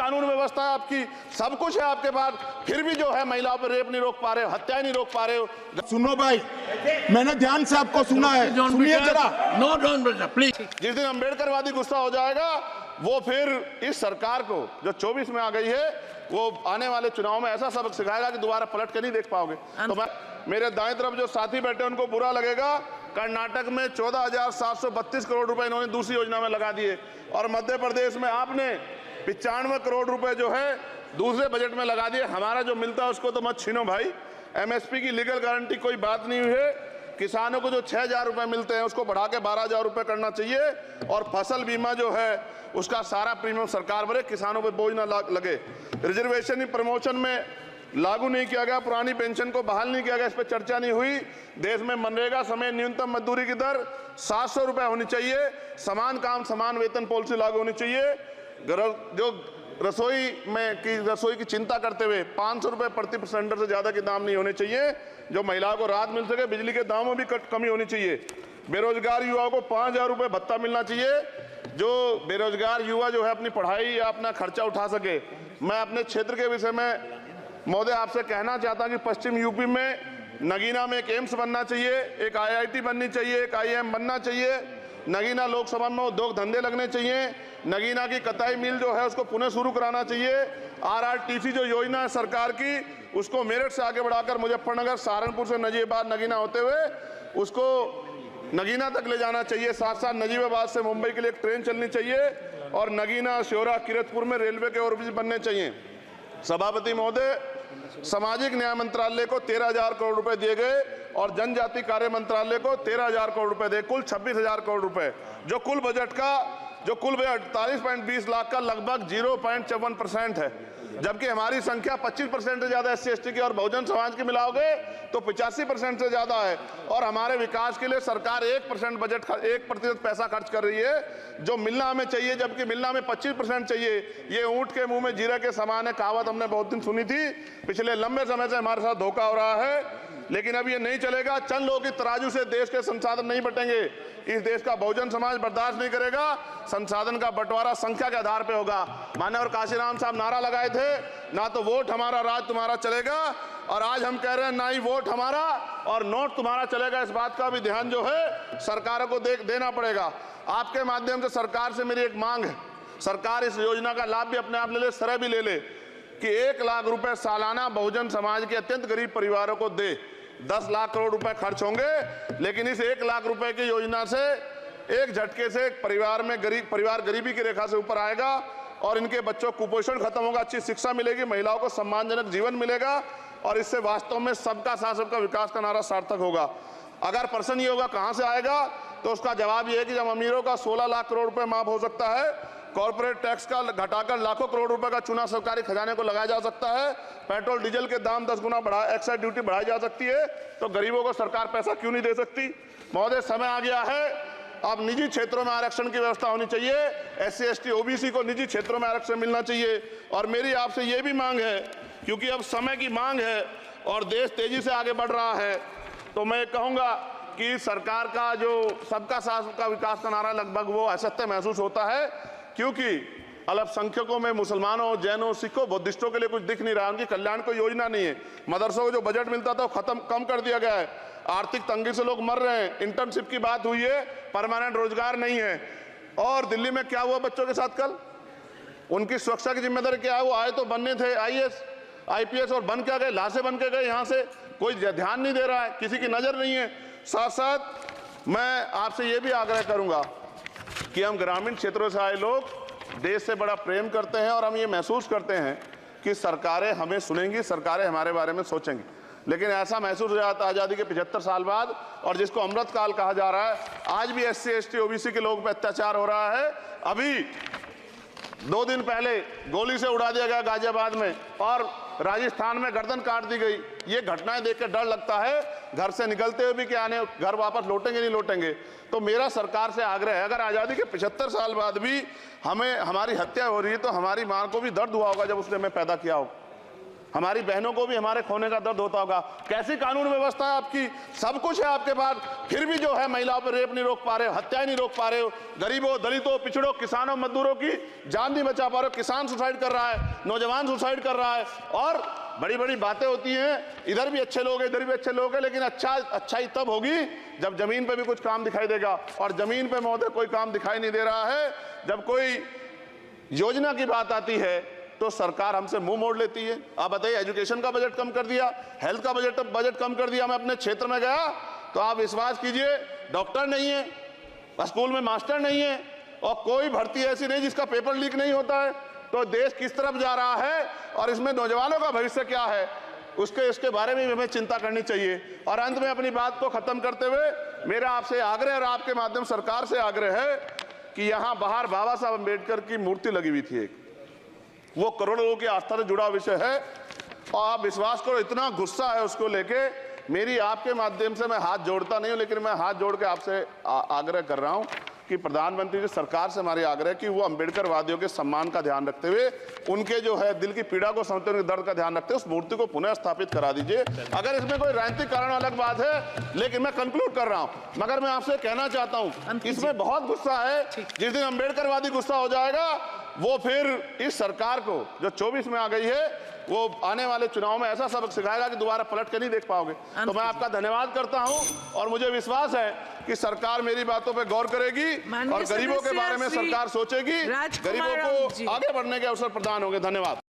कानून व्यवस्था है आपकी, सब कुछ है आपके पास, फिर भी जो है महिलाओं पर रेप नहीं रोक पा रहे हो, हत्या नहीं रोक पा रहे हो। सुनो भाई, मैंने ध्यान से आपको सुना है, सुनिए जरा। No don't please. जिस दिन अम्बेडकरवादी गुस्सा हो जाएगा वो फिर इस सरकार को जो 24 में आ गई है वो आने वाले चुनाव में ऐसा सबक सिखाएगा कि दोबारा पलट के नहीं देख पाओगे। तो मैं, मेरे दाएं तरफ जो साथी बैठे उनको बुरा लगेगा, कर्नाटक में 14,732 करोड़ रुपए इन्होंने दूसरी योजना में लगा दिए और मध्य प्रदेश में आपने 95 करोड़ रुपए जो है दूसरे बजट में लगा दिए। हमारा जो मिलता है उसको तो मत छीनो भाई। एमएसपी की लीगल गारंटी कोई बात नहीं हुई है। किसानों को जो 6,000 रुपए मिलते हैं उसको बढ़ा के 12,000 रुपए करना चाहिए और फसल बीमा जो है उसका सारा प्रीमियम सरकार भरे, किसानों पे बोझ ना लगे। रिजर्वेशन प्रमोशन में लागू नहीं किया गया, पुरानी पेंशन को बहाल नहीं किया गया, इस पर चर्चा नहीं हुई। देश में मनरेगा समेत न्यूनतम मजदूरी की दर 700 रुपए होनी चाहिए। समान काम समान वेतन पॉलिसी लागू होनी चाहिए। जो रसोई की चिंता करते हुए 500 रुपए प्रति सिलेंडर से ज्यादा के दाम नहीं होने चाहिए, जो महिलाओं को राहत मिल सके। बिजली के दामों में भी कमी होनी चाहिए। बेरोजगार युवाओं को 5,000 रुपए भत्ता मिलना चाहिए, जो बेरोजगार युवा जो है अपनी पढ़ाई या अपना खर्चा उठा सके। मैं अपने क्षेत्र के विषय में महोदय आपसे कहना चाहता हूं कि पश्चिम यूपी में नगीना में एक एम्स बनना चाहिए, एक IIT बननी चाहिए, एक IIM बनना चाहिए। नगीना लोकसभा में उद्योग धंधे लगने चाहिए। नगीना की कताई मिल जो है उसको पुनः शुरू कराना चाहिए। RRTC जो योजना है सरकार की उसको मेरठ से आगे बढ़ाकर मुजफ्फरनगर, सहारनपुर से नजीबाबाद नगीना होते हुए उसको नगीना तक ले जाना चाहिए। साथ साथ नजीबाबाद से मुंबई के लिए एक ट्रेन चलनी चाहिए और नगीना, श्योरा, किरतपुर में रेलवे के ओवरब्रिज बनने चाहिए। सभापति महोदय, सामाजिक न्याय मंत्रालय को 13,000 करोड़ रुपए दिए गए और जनजाति कार्य मंत्रालय को 13,000 करोड़ रुपए दिए, कुल 26,000 करोड़ रुपए, जो कुल बजट 48.20 लाख का लगभग 0.54% है। जबकि हमारी संख्या 25% से ज्यादा SC ST की और बहुजन समाज की मिलाओगे तो 85% से ज्यादा है। और हमारे विकास के लिए सरकार 1% बजट 1% पैसा खर्च कर रही है, जो मिलना हमें चाहिए, जबकि मिलना हमें 25% चाहिए। ये ऊंट के मुंह में जीरा के समान है, कहावत हमने बहुत दिन सुनी थी। पिछले लंबे समय से हमारे साथ धोखा हो रहा है, लेकिन अब ये नहीं चलेगा। चंद लोगों की तराजू से देश के संसाधन नहीं बटेंगे। इस देश का बहुजन समाज बर्दाश्त नहीं करेगा। संसाधन का बंटवारा संख्या के आधार पे होगा। माननीय काशीराम साहब नारा लगाए थे, ना तो वोट हमारा राज तुम्हारा चलेगा, और आज हम कह रहे हैं ना ही वोट हमारा और नोट तुम्हारा चलेगा। इस बात का भी ध्यान जो है सरकारों को देना पड़ेगा। आपके माध्यम से सरकार से मेरी एक मांग है, सरकार इस योजना का लाभ भी अपने आप ले ले, सरह भी ले ले कि 1 लाख रुपए सालाना बहुजन समाज के अत्यंत गरीब परिवारों को दे। 10 लाख करोड़ रुपए खर्च होंगे, लेकिन इस 1 लाख रुपए की योजना से एक झटके से परिवार गरीबी की रेखा से ऊपर आएगा और इनके बच्चों को कुपोषण खत्म होगा, अच्छी शिक्षा मिलेगी, महिलाओं को सम्मानजनक जीवन मिलेगा और इससे वास्तव में सबका साथ सबका विकास का नारा सार्थक होगा। अगर प्रश्न ये होगा कहां से आएगा, तो उसका जवाब ये है कि जब अमीरों का 16 लाख करोड़ रुपए माफ हो सकता है, कॉर्पोरेट टैक्स का घटाकर लाखों करोड़ रुपए का चुना सरकारी खजाने को लगाया जा सकता है, पेट्रोल डीजल के दाम 10 गुना एक्साइज ड्यूटी बढ़ाई जा सकती है, तो गरीबों को सरकार पैसा क्यों नहीं दे सकती। महोदय, समय आ गया है, अब निजी क्षेत्रों में आरक्षण की व्यवस्था होनी चाहिए। SC ST OBC को निजी क्षेत्रों में आरक्षण मिलना चाहिए। और मेरी आपसे ये भी मांग है, क्योंकि अब समय की मांग है और देश तेजी से आगे बढ़ रहा है, तो मैं कहूंगा कि सरकार का जो सबका साथ सबका विकास का नारा लगभग वो असत्य महसूस होता है, क्योंकि अल्पसंख्यकों में मुसलमानों, जैनों, सिखों, बुद्धिस्टों के लिए कुछ दिख नहीं रहा, उनकी कल्याण कोई योजना नहीं है। मदरसों को जो बजट मिलता था वो कम कर दिया गया है। आर्थिक तंगी से लोग मर रहे हैं। इंटर्नशिप की बात हुई है, परमानेंट रोजगार नहीं है। और दिल्ली में क्या हुआ बच्चों के साथ कल, उनकी सुरक्षा की जिम्मेदारी क्या है? वो आए तो बनने थे IAS IPS और बन क्या गए, लाशें बन के गए। यहाँ से कोई ध्यान नहीं दे रहा है, किसी की नजर नहीं है। साथ साथ मैं आपसे ये भी आग्रह करूंगा कि हम ग्रामीण क्षेत्रों से आए लोग देश से बड़ा प्रेम करते हैं और हम ये महसूस करते हैं कि सरकारें हमें सुनेंगी, सरकारें हमारे बारे में सोचेंगी। लेकिन ऐसा महसूस हो जाता है आज़ादी के 75 साल बाद, और जिसको अमृत काल कहा जा रहा है, आज भी SC ST OBC के लोगों पर अत्याचार हो रहा है। अभी 2 दिन पहले गोली से उड़ा दिया गया गाजियाबाद में और राजस्थान में गर्दन काट दी गई। ये घटनाएं देख के डर लगता है, घर से निकलते हुए भी कि आने घर वापस लौटेंगे नहीं लौटेंगे। तो मेरा सरकार से आग्रह है, अगर आज़ादी के 75 साल बाद भी हमारी हत्या हो रही है, तो हमारी मां को भी दर्द हुआ होगा जब उसने हमें पैदा किया हो। हमारी बहनों को भी हमारे खोने का दर्द होता होगा। कैसी कानून व्यवस्था है आपकी, सब कुछ है आपके पास, फिर भी जो है महिलाओं पर रेप नहीं रोक पा रहे हो, हत्याएं नहीं रोक पा रहे हो, गरीबों, दलितों, पिछड़ों, किसानों, मजदूरों की जान नहीं बचा पा रहे हो। किसान सुसाइड कर रहा है, नौजवान सुसाइड कर रहा है, और बड़ी बड़ी बातें होती हैं, इधर भी अच्छे लोग हैं, इधर भी अच्छे लोग हैं, लेकिन अच्छाई तब होगी जब जमीन पे भी कुछ काम दिखाई देगा। और जमीन पे महोदय कोई काम दिखाई नहीं दे रहा है। जब कोई योजना की बात आती है तो सरकार हमसे मुंह मोड़ लेती है। आप बताइए, एजुकेशन का बजट कम कर दिया, हेल्थ का बजट कम कर दिया। मैं अपने क्षेत्र में गया तो आप विश्वास कीजिए, डॉक्टर नहीं है, स्कूल में मास्टर नहीं है, और कोई भर्ती ऐसी नहीं जिसका पेपर लीक नहीं होता है। तो देश किस तरफ जा रहा है और इसमें नौजवानों का भविष्य क्या है, इसके बारे में हमें चिंता करनी चाहिए। और अंत में अपनी बात को खत्म करते हुए मेरा आपसे आग्रह और आपके माध्यम सरकार से आग्रह है कि यहाँ बाहर बाबा साहब अम्बेडकर की मूर्ति लगी हुई थी एक, वो करोड़ों लोगों की आस्था से जुड़ा विषय है, और आप विश्वास करो इतना गुस्सा है उसको लेके। मेरी आपके माध्यम से मैं हाथ जोड़ता नहीं हूं, लेकिन मैं हाथ जोड़ के आपसे आग्रह कर रहा हूं कि प्रधानमंत्री जी, सरकार से हमारी आग्रह कि वो अम्बेडकरवादियों के सम्मान का ध्यान रखते हुए, उनके जो है दिल की पीड़ा को समझते हुए, दर्द का ध्यान रखते हुए उस मूर्ति को पुनः स्थापित करा दीजिए। अगर इसमें कोई राजनीतिक कारण अलग बात है, लेकिन मैं कंक्लूड कर रहा हूं। मगर मैं आपसे कहना चाहता हूं, इसमें बहुत गुस्सा है। जिस दिन अम्बेडकरवादी गुस्सा हो जाएगा, वो फिर इस सरकार को जो 24 में आ गई है, वो आने वाले चुनाव में ऐसा सबक सिखाएगा कि दोबारा पलट के नहीं देख पाओगे। तो मैं आपका धन्यवाद करता हूं, और मुझे विश्वास है कि सरकार मेरी बातों पे गौर करेगी और गरीबों के बारे में सरकार सोचेगी, गरीबों को आगे बढ़ने के अवसर प्रदान होंगे। धन्यवाद।